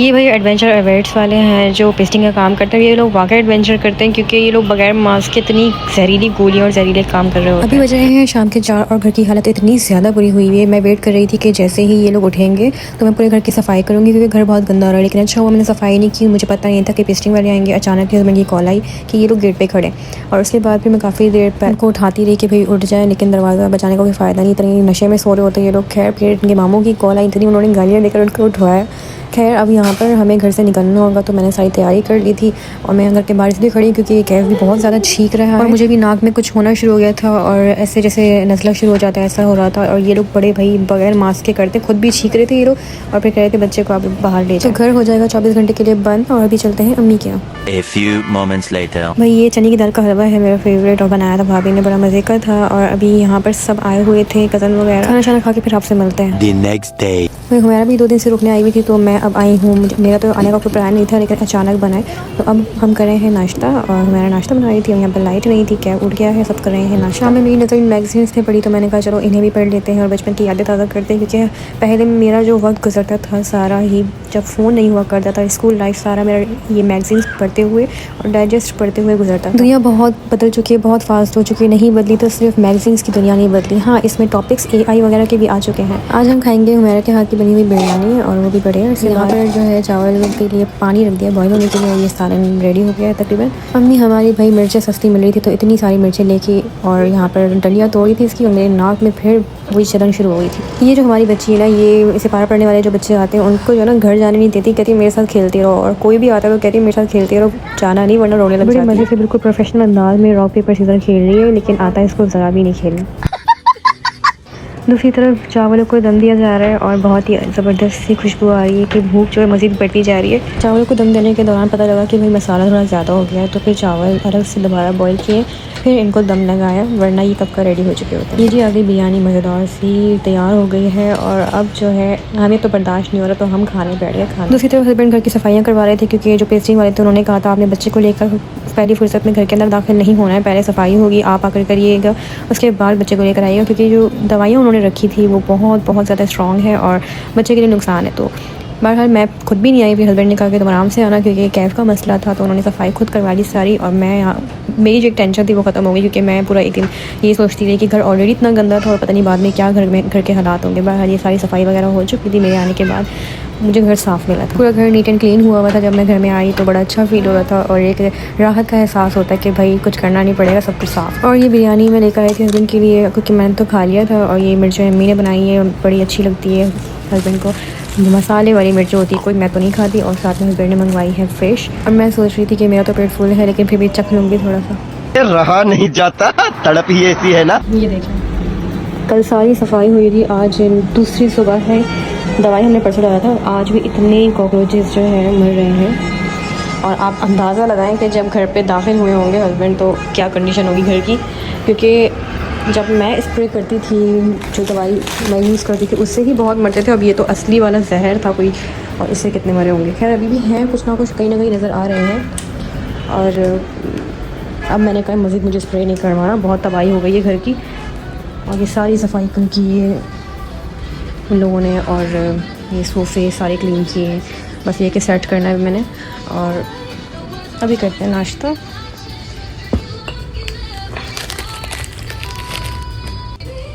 ये भाई एडवेंचर अवेयर्स वाले हैं जो पेस्टिंग का काम करते हैं। ये लोग वाकई एडवेंचर करते हैं क्योंकि ये लोग बगैर मास्क के इतनी जहरीली गोलियां और जहरीले काम कर रहे होते हैं। अभी बज रहे हैं शाम के 4 और घर की हालत इतनी ज़्यादा बुरी हुई है। मैं वेट कर रही थी कि जैसे ही ये लोग उठेंगे तो मैं पूरे घर की सफाई करूँगी क्योंकि घर बहुत गंदा हो रहा है। लेकिन अच्छा हुआ मैंने सफाई नहीं की, मुझे पता नहीं था कि पेस्टिंग वाले आएंगे। अचानक हस्बैंड की कॉल आई कि ये लोग गेट पर खड़े, और उसके बाद फिर मैं काफ़ी देर पर उनको उठाती रही कि भाई उठ जाए, लेकिन दरवाज़ा बचाने का कोई फ़ायदा नहीं। इतनी नशे में सो रहे होते ये लोग। खैर फिर इनके मामों की कॉल आई थी, उन्होंने गालियाँ देकर उनको उठवाया। खैर अब यहाँ पर हमें घर से निकलना होगा तो मैंने सारी तैयारी कर ली थी और मैं घर के बाहर इसलिए खड़ी क्योंकि ये कैफ भी बहुत ज़्यादा छींक रहा है और मुझे भी नाक में कुछ होना शुरू हो गया था और ऐसे जैसे नज़ला शुरू हो जाता है ऐसा हो रहा था। और ये लोग बड़े भाई बगैर मास्क के करते, खुद भी छींक रहे थे ये लोग और फिर कह रहे थे बच्चे को आप बाहर ले जाओ। तो घर हो जाएगा 24 घंटे के लिए बंद। और अभी चलते हैं अम्मी के यहाँ। A few moments later. भाई ये चने की दाल का हलवा है मेरा फेवरेट और बनाया था भाभी ने, बड़ा मज़े का था। और अभी यहाँ पर सब आए हुए थे, कज़न वगैरह। खाना शाना खा के फिर आपसे मिलते हैं। The next day. हमारा भी 2 दिन से रुकने आई हुई थी तो मैं अब आई हूँ। मेरा तो आने का कोई प्लान नहीं था लेकिन अचानक बनाए। तो अब हम कर रहे हैं नाश्ता और हमारा नाश्ता बना रही थी। यहाँ पर लाइट नहीं थी, क्या उड़ गया है, सब कर रहे हैं नाश्ता। में मेरी नज़र इन मैगजीन्स थे पढ़ी तो मैंने कहा चलो इन्हें भी पढ़ लेते हैं और बचपन की यादें ताज़ा करते हैं। क्योंकि पहले मेरा जो वक्त गुजरता था सारा ही जब फ़ोन नहीं हुआ करता था, स्कूल लाइफ सारा मेरा ये मैगजीन्स पढ़ते हुए और डाइजेस्ट पढ़ते हुए गुजरता था। दुनिया बहुत बदल चुकी है, बहुत फास्ट हो चुकी है। नहीं बदली तो सिर्फ मैगजीन्स की दुनिया नहीं बदली। हाँ, इसमें टॉपिक्स AI वगैरह के भी आ चुके हैं। आज हम खाएंगे हुमैरा के हाथ की बनी हुई बिरयानी और वो भी बड़े हैं। यहाँ पर जो है चावल के लिए पानी रख दिया बॉईल होने के लिए। ये सालन रेडी हो गया है तकरीबन। अम्मी हमारी भाई मिर्चें सस्ती मिल रही थी तो इतनी सारी मिर्चें लेके और यहाँ पर डलियाँ तोड़ी थी इसकी और मेरे नाक में फिर वही चलन शुरू हो गई थी। ये जो हमारी बच्ची है ना, ये इसे पार पढ़ने वाले जो बच्चे आते हैं उनको जो ना घर जाने नहीं देती, कहती मेरे साथ खेलती रहो। और कोई भी आता है तो कहती मेरे साथ खेलती रहो, जाना नहीं वरना रोने लग जाती है। बड़े मज़े से बिल्कुल प्रोफेशनल अंदाज में रॉक पेपर सीजर खेल रही है, लेकिन आता है इसको ज़रा भी नहीं खेलना। दूसरी तरफ चावलों को दम दिया जा रहा है और बहुत ही ज़बरदस्त सी खुशबू आ रही है कि भूख जो है मज़ीद बढ़ती जा रही है। चावलों को दम देने के दौरान पता लगा कि भाई मसाला थोड़ा ज़्यादा हो गया है तो फिर चावल अलग से दोबारा बॉईल किए, फिर इनको दम लगाया, वरना ये कब का रेडी हो चुके होते हैं। ये जी आगे बिरयानी मज़ेदार सी तैयार हो गई है और अब जो है हमें तो बर्दाश्त नहीं हो रहा तो हम खाने बैठ गए खाना। दूसरी तरफ हस्बैंड घर की सफाइयाँ करवा रहे थे क्योंकि जो पेस्टिंग वाले थे उन्होंने कहा था आपने बच्चे को लेकर पहली फुर्सत में घर के अंदर दाखिल नहीं होना है, पहले सफाई होगी आप आकर करिएगा, उसके बाद बच्चे को लेकर आइएगा। क्योंकि जो दवाइयाँ उन्होंने रखी थी वो बहुत ज़्यादा स्ट्रॉन्ग है और बच्चे के लिए नुकसान है। तो बहरहाल मैं खुद भी नहीं आई, फिर हस्बैंड ने कहा कि तुम आराम से आना क्योंकि कैफ़ का मसला था तो उन्होंने सफाई खुद करवा ली सारी। और मैं यहाँ मेरी जो एक टेंशन थी वो ख़त्म हो गई क्योंकि मैं पूरा एक दिन ये सोचती रही कि घर ऑलरेडी इतना गंदा था और पता नहीं बाद में क्या घर के हालात होंगे। बहरहाल ये सारी सफाई वगैरह हो चुकी थी मेरे आने के बाद, मुझे घर साफ़ मिला था। पूरा घर नीट एंड क्लीन हुआ हुआ था जब मैं घर में आई तो बड़ा अच्छा फील हो रहा था और एक राहत का एहसास होता है कि भाई कुछ करना नहीं पड़ेगा, सब कुछ साफ़। और ये बिरयानी मैं लेकर आई थी हस्बैंड के लिए क्योंकि मैंने तो खा लिया था और ये मिर्चें अम्मी ने बनाई है, बड़ी अच्छी लगती है हस्बैंड को। मसाले वाली मिर्च होती है कोई, मैं तो नहीं खाती। और साथ में हस्बैंड ने मंगवाई है फ़िश और मैं सोच रही थी कि मेरा तो पेट फुल है लेकिन फिर भी चख लूँगी थोड़ा सा। रहा नहीं जाता, तड़प ही ऐसी है ना। ये देखें कल सारी सफाई हुई थी, आज दूसरी सुबह है। दवाई हमने परसों लगाया था, आज भी इतने कॉकरोचेस जो है मर रहे हैं। और आप अंदाज़ा लगाएं कि जब घर पे दाखिल हुए होंगे हस्बैंड तो क्या कंडीशन होगी घर की। क्योंकि जब मैं स्प्रे करती थी, जो दवाई मैं यूज़ करती थी उससे ही बहुत मरते थे। अब ये तो असली वाला जहर था कोई और इससे कितने मरे होंगे। खैर अभी भी हैं कुछ ना कुछ, कहीं ना कहीं नज़र आ रहे हैं। और अब मैंने कहा मज़ीद मुझे स्प्रे नहीं करवाना, बहुत तबाही हो गई है घर की। और ये सारी सफाई कल की है उन लोगों ने और ये सोफ़े सारे क्लीन किए, बस ये कि सेट करना है मैंने। और अभी करते हैं नाश्ता।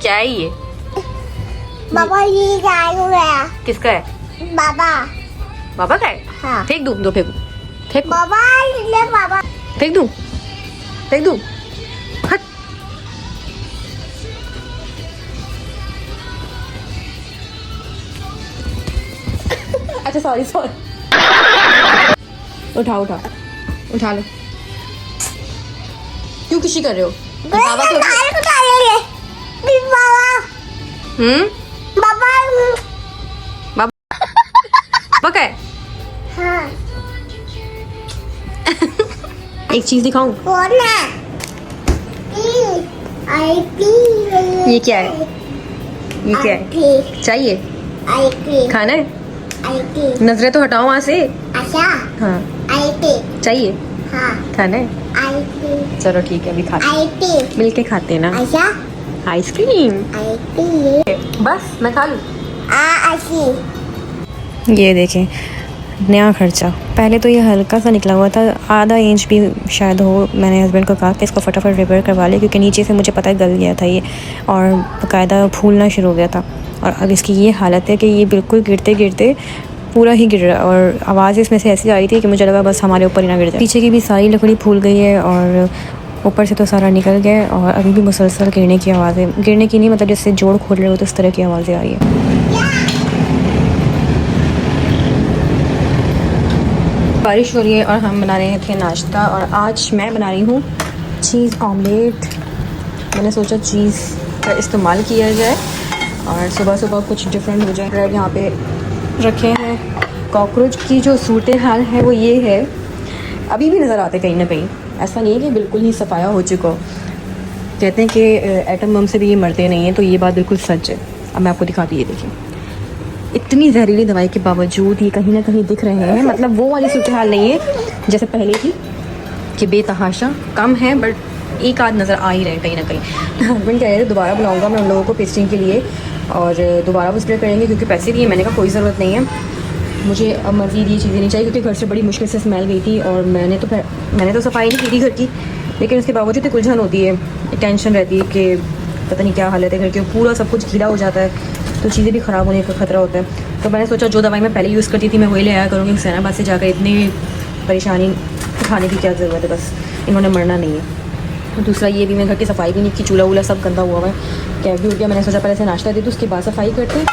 क्या है ये? पापा ये चाय हो गया। किसका है? पापा। पापा का है? हाँ। फेंक दूँ? दो फेंक फेंक पापा ले पापा। फेंक दूँ? फेंक दूँ? हट। अच्छा सॉरी उठा उठा लो। क्यों खुशी कर रहे हो? बाबा से पापा का है? हाँ। एक चीज दिखाऊं? ये क्या है? ये क्या है? चाहिए? खाना है? नजरें तो हटाओ वहाँ से। हाँ चाहिए? हाँ। खाना है? चलो ठीक है अभी खाते मिल के खाते हैं ना। आइसक्रीम बस मैं खा लूँ? ये देखें नया खर्चा। पहले तो ये हल्का सा निकला हुआ था, आधा इंच भी शायद हो। मैंने हस्बैंड को कहा कि इसको फटाफट रिपेयर करवा ले, क्योंकि नीचे से मुझे पता है गल गया था ये और बाकायदा फूलना शुरू हो गया था। और अब इसकी ये हालत है कि ये बिल्कुल गिरते गिरते पूरा ही गिर रहा है और आवाज़ इसमें से ऐसी आ रही थी कि मुझे लगा बस हमारे ऊपर ही ना गिर जाए। पीछे की भी सारी लकड़ी फूल गई है और ऊपर से तो सारा निकल गया है और अभी भी मुसलसल गिरने की आवाज़ें, गिरने की नहीं मतलब जैसे जोड़ खोल रहे हो तो इस तरह की आवाज़ें आ रही है। बारिश हो रही है और हम बना रहे थे नाश्ता और आज मैं बना रही हूँ चीज़ ऑमलेट। मैंने सोचा चीज़ का इस्तेमाल किया जाए और सुबह सुबह कुछ डिफरेंट हो जाए। ब्रेड यहाँ पे रखे हैं। कॉकरोच की जो सूरत हाल है वो ये है, अभी भी नज़र आते कहीं ना कहीं। ऐसा नहीं है कि बिल्कुल ही सफाया हो चुका हो। कहते हैं कि एटम बम से भी ये मरते नहीं हैं, तो ये बात बिल्कुल सच है। अब मैं आपको दिखाती, ये देखिए, इतनी जहरीली दवाई के बावजूद ही कहीं ना कहीं दिख रहे हैं। मतलब वो वाली सूरत हाल नहीं है जैसे पहले थी कि बेतहाशा, कम है बट एक आध नज़र आ ही रहे कहीं ना कहीं। हस्बैंड कह रहे थे दोबारा बुलाऊंगा मैं उन लोगों को पेस्टिंग के लिए और दोबारा वो स्प्रे करेंगे क्योंकि पैसे दिए। मैंने कहा कोई ज़रूरत नहीं है, मुझे अब मज़ीद ये चीज़ें नहीं चाहिए, क्योंकि घर से बड़ी मुश्किल से स्मेल गई थी और मैंने तो सफाई नहीं की थी घर की, लेकिन उसके बावजूद एक उलझन होती है, टैंशन रहती है कि पता नहीं क्या हालत है घर के, पूरा सब कुछ गीला हो जाता है तो चीज़ें भी ख़राब होने का ख़तरा होता है। तो मैंने सोचा जो दवाई मैं पहले यूज़ करती थी मैं वही ले आया करूँगी, हुसैनाबाद से जाकर इतनी परेशानी उठाने की क्या ज़रूरत है, बस इन्होंने मरना नहीं है। दूसरा ये भी मैं घर की सफाई भी नहीं की, चूल्हा वूल्हा सब गंदा हुआ है, कैब भी उठ गया। मैंने सोचा पहले से नाश्ता दे दूँ उसके बाद सफाई करते हैं।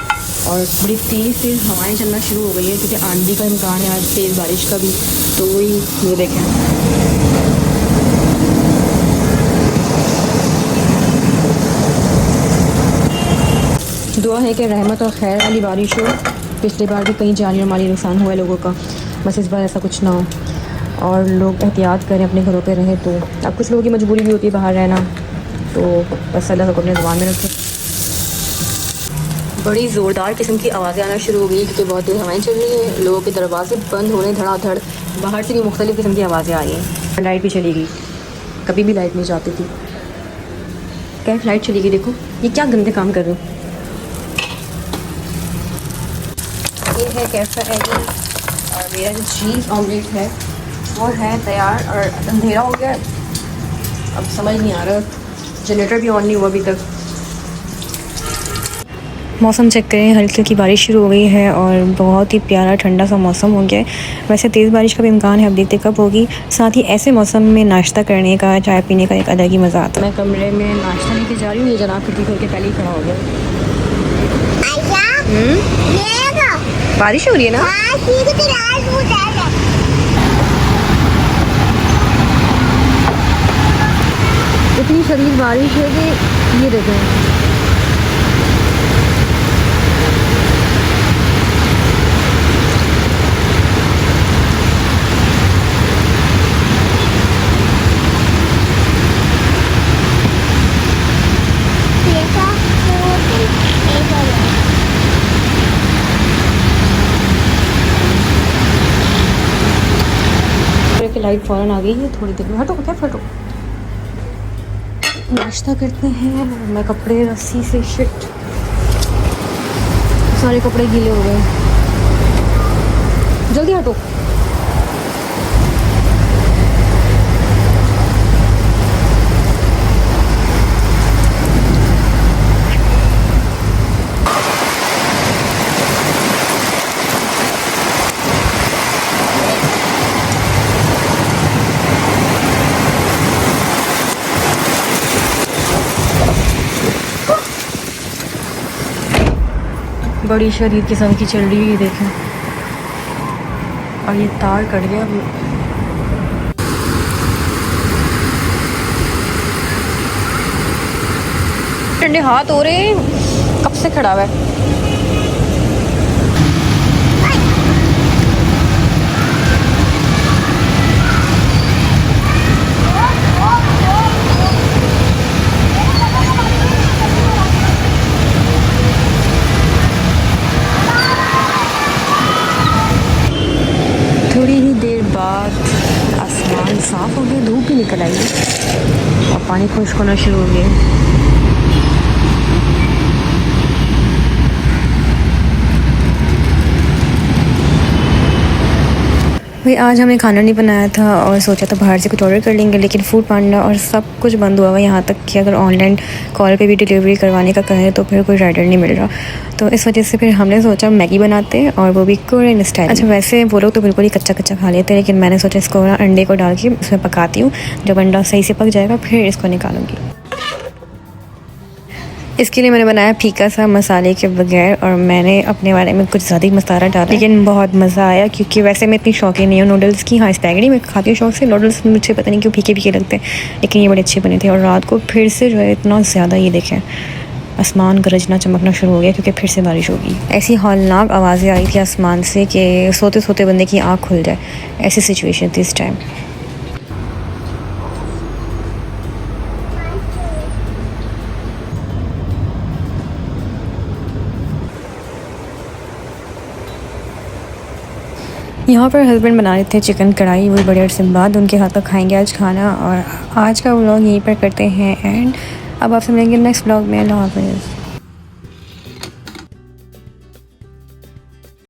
और बड़ी तेज़ हवाएं चलना शुरू हो गई है क्योंकि आंधी का इम्कान है आज, तेज़ बारिश का भी। तो वही ये देखें, दुआ है कि रहमत और खैर वाली बारिश हो। पिछली बार भी कहीं जानी और माली नुकसान हुआ है लोगों का, बस इस बार ऐसा कुछ ना हो और लोग एहतियात करें, अपने घरों पे रहें। तो अब कुछ लोगों की मजबूरी भी होती है बाहर रहना, तो बस अल्लाह सबको अपने दुआ में रखें। बड़ी ज़ोरदार किस्म की आवाज़ें आना शुरू हो गई क्योंकि बहुत तेज़ हवाएं चल रही हैं, लोगों के दरवाजे बंद हो रहे हैं धड़ाधड़, बाहर से भी मुख्तलिफ़ किस्म की आवाज़ें आ रही हैं। लाइट भी चली गई, कभी भी लाइट नहीं जाती थी, क्या लाइट चली गई। देखो ये क्या गंदे काम कर रहे हो। ये है कैफ़े एगी और मेरा जो चीज़ ऑमलेट है वो है तैयार और अंधेरा हो गया, अब समझ नहीं आ रहा, जनरेटर भी ऑन नहीं हुआ अभी तक। मौसम चेक करें, हल्की हल्की बारिश शुरू हो गई है और बहुत ही प्यारा ठंडा सा मौसम हो गया है। वैसे तेज़ बारिश का भी इम्कान है, अब देखते कब होगी। साथ ही ऐसे मौसम में नाश्ता करने का, चाय पीने का एक अलग ही मज़ा आता है। मैं कमरे में नाश्ता लेके जा रही हूँ, ये जनाब खिड़की खोल के पहले ही खड़ा हो गया। बारिश हो रही है ना? इतनी शदीद बारिश है कि ये देखें, लाइट फ़ौरन आ गई है, थोड़ी देर में हटो क्या फटो। नाश्ता करते हैं। मैं कपड़े रस्सी से शिट, सारे कपड़े गीले हो गए, जल्दी हटो। बड़ी शदीद किस्म की चल रही है देखें, और ये तार कट गया। ठंडे हाथ हो रहे हैं, कब से खड़ा हुआ है। थोड़ी ही देर बाद आसमान साफ़ हो गया, धूप भी निकल आई और पानी खुश्क होना शुरू हो गया। भाई आज हमने खाना नहीं बनाया था और सोचा था बाहर से कुछ ऑर्डर कर लेंगे, लेकिन फूड पांडा और सब कुछ बंद हुआ हुआ, यहाँ तक कि अगर ऑनलाइन कॉल पे भी डिलीवरी करवाने का कहें तो फिर कोई राइडर नहीं मिल रहा। तो इस वजह से फिर हमने सोचा मैगी बनाते हैं और वो भी कोरियन स्टाइल। अच्छा वैसे वो लोग तो बिल्कुल ही कच्चा कच्चा खा लेते हैं, लेकिन मैंने सोचा इसको ना अंडे को डाल के उसमें पकाती हूँ। जब अंडा सही से पक जाएगा फिर इसको निकालूंगी। इसके लिए मैंने बनाया फीका सा मसाले के बगैर, और मैंने अपने बारे में कुछ ज़्यादा ही मसाला डाला, लेकिन बहुत मज़ा आया क्योंकि वैसे मैं इतनी शौकीन नहीं हूँ नूडल्स की। हाँ स्पैगेटी मैं खाती हूँ शौक से, नूडल्स मुझे पता नहीं क्यों फीके फीके लगते हैं, लेकिन ये बड़े अच्छे बने थे। और रात को फिर से जो है इतना ज़्यादा, ये देखें आसमान गरजना चमकना शुरू हो गया क्योंकि फिर से बारिश होगी। ऐसी हौलनाक आवाज़ें आई थी आसमान से कि सोते सोते बंदे की आँख खुल जाए, ऐसी सिचुएशन थी इस टाइम। यहाँ पर हस्बैंड बना रहे थे चिकन कढ़ाई, वो बड़े अरसे बाद उनके हाथ का खाएंगे आज खाना। और आज का व्लॉग यहीं पर करते हैं एंड अब आपसे मिलेंगे नेक्स्ट व्लॉग में। अल्लाह हाफ़िज़।